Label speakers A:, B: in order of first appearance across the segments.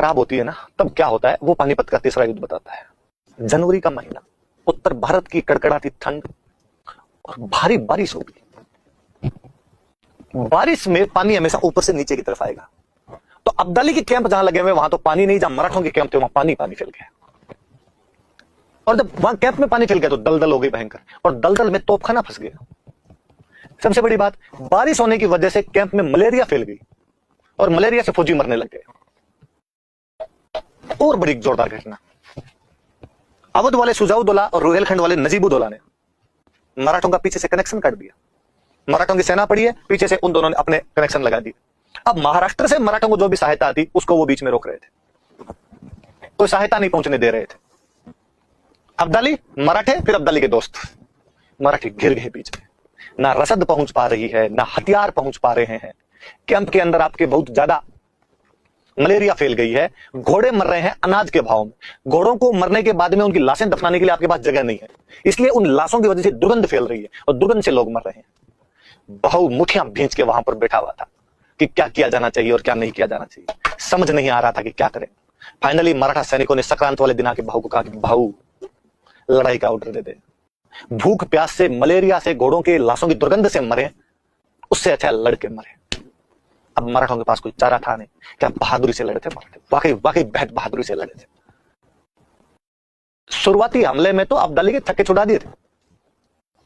A: खराब होती है ना, तब क्या होता है, वो पानीपत का तीसरा युद्ध बताता है। जनवरी का महीना, उत्तर भारत की कड़कड़ाती ठंड और भारी बारिश होगी। बारिश में पानी हमेशा ऊपर से नीचे की तरफ आएगा। तो अब्दाली के कैंप जहां लगे हुए वहां तो पानी नहीं, जहां मराठों के कैंप थे वहां पानी पानी फैल गया। और जब वहां कैंप में पानी फैल गया तो दलदल हो गई भयंकर, और दलदल में तोपखाना फंस गया। सबसे बड़ी बात, बारिश होने की वजह से कैंप में मलेरिया फैल गई और मलेरिया से फौजी मरने लग गए। और बड़ी जोरदार घटना, अवध वाले सुजाउद्दौला और रोहिलखंड वाले नजीबुद्दौला ने मराठों का पीछे से कनेक्शन काट दिया। मराठों की सेना पड़ी है, पीछे से उन दोनों ने अपने कनेक्शन लगा दिए। अब महाराष्ट्र से मराठों को जो भी सहायता आती उसको वो बीच में रोक रहे थे, कोई सहायता नहीं पहुंचने दे रहे थे। अब्दाली मराठे, फिर अब्दाली के दोस्त मराठी घिर गए बीच में। ना रसद पहुंच पा रही है, ना हथियार पहुंच पा रहे हैं। कैंप के अंदर आपके बहुत ज्यादा मलेरिया फैल गई है। घोड़े मर रहे हैं अनाज के भाव में। घोड़ों को मरने के बाद में उनकी लाशें दफनाने के लिए आपके पास जगह नहीं है, इसलिए उन लाशों की वजह से दुर्गंध फैल रही है और दुर्गंध से लोग मर रहे हैं। बहु मुखिया भींच के वहां पर बैठा हुआ था कि क्या किया जाना चाहिए और क्या नहीं किया जाना चाहिए, समझ नहीं आ रहा था कि क्या करें। फाइनली मराठा सैनिकों ने संक्रांत वाले दिन आके भाऊ को कहा कि भाऊ लड़ाई का ऑर्डर दे दे। भूख प्यास से, मलेरिया से, घोड़ों के लाशों की दुर्गंध से मरे, उससे अच्छा लड़के मरे। अब मराठों के पास कोई चारा था नहीं, क्या बहादुरी से लड़े थे मराठे, वाकई वाकई बेहद बहादुरी से लड़े थे। शुरुआती हमले में तो अब्दाली के छक्के छुड़ा दिए थे,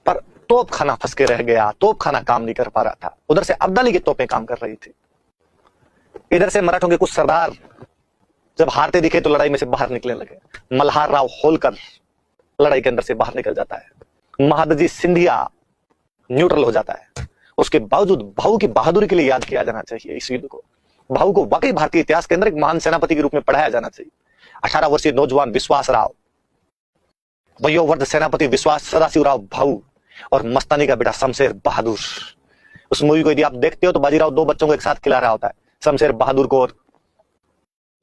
A: पर तोप खाना फंस के रह गया। तोप खाना काम नहीं कर पा रहा था, उधर से अब्दाली की तोपें काम कर रही थी। इधर से मराठों के कुछ सरदार जब हारते दिखे तो लड़ाई में से बाहर निकलने लगे। मल्हार राव होलकर लड़ाई के अंदर से बाहर निकल जाता है। महादजी सिंधिया न्यूट्रल हो जाता है। उसके बावजूद भाऊ की बहादुरी के लिए याद किया जाना चाहिए इस युद्ध को। भाऊ को वाकई भारतीय इतिहास के अंदर एक महान सेनापति के रूप में पढ़ाया जाना चाहिए। 18 वर्षीय नौजवान विश्वास राव, वयोवृद्ध सेनापति विश्वास सदाशिव राव भाऊ और मस्तानी का बेटा शमशेर बहादुर। उस मूवी को यदि आप देखते हो तो बाजीराव दो बच्चों को एक साथ खिला रहा होता है, शमशेर बहादुर को और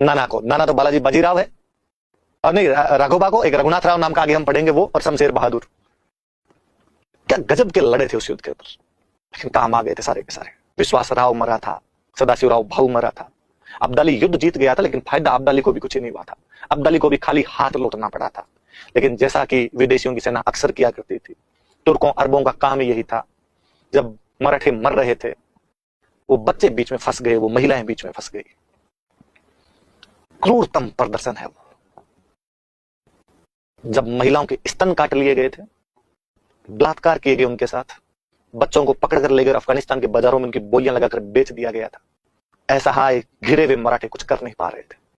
A: नाना को। नाना तो बालाजी बाजीराव है, और नहीं राघोबा को एक रघुनाथ राव नाम का आगे हम पढ़ेंगे वो, और शमशेर बहादुर। क्या गजब के लड़े थे उस युद्ध के ऊपर, लेकिन काम आ गए थे सारे के सारे। विश्वास राव मरा था, सदाशिव राव भाऊ मरा था। अब्दाली युद्ध जीत गया था, लेकिन फायदा अब्दाली को भी कुछ नहीं हुआ था। अब्दाली को भी खाली हाथ लौटना पड़ा था। लेकिन जैसा कि विदेशियों की सेना अक्सर किया करती थी, तुर्कों अरबों का काम यही था, जब मराठे मर रहे थे वो बच्चे बीच में फंस गए, वो महिलाएं बीच में फंस गई। क्रूरतम प्रदर्शन है वो। जब महिलाओं के स्तन काट लिए गए थे, बलात्कार किए गए उनके साथ, बच्चों को पकड़कर ले गए अफगानिस्तान के बाजारों में उनकी बोलियां लगाकर बेच दिया गया था। ऐसा हाय घिरे हुए मराठे कुछ कर नहीं पा रहे थे।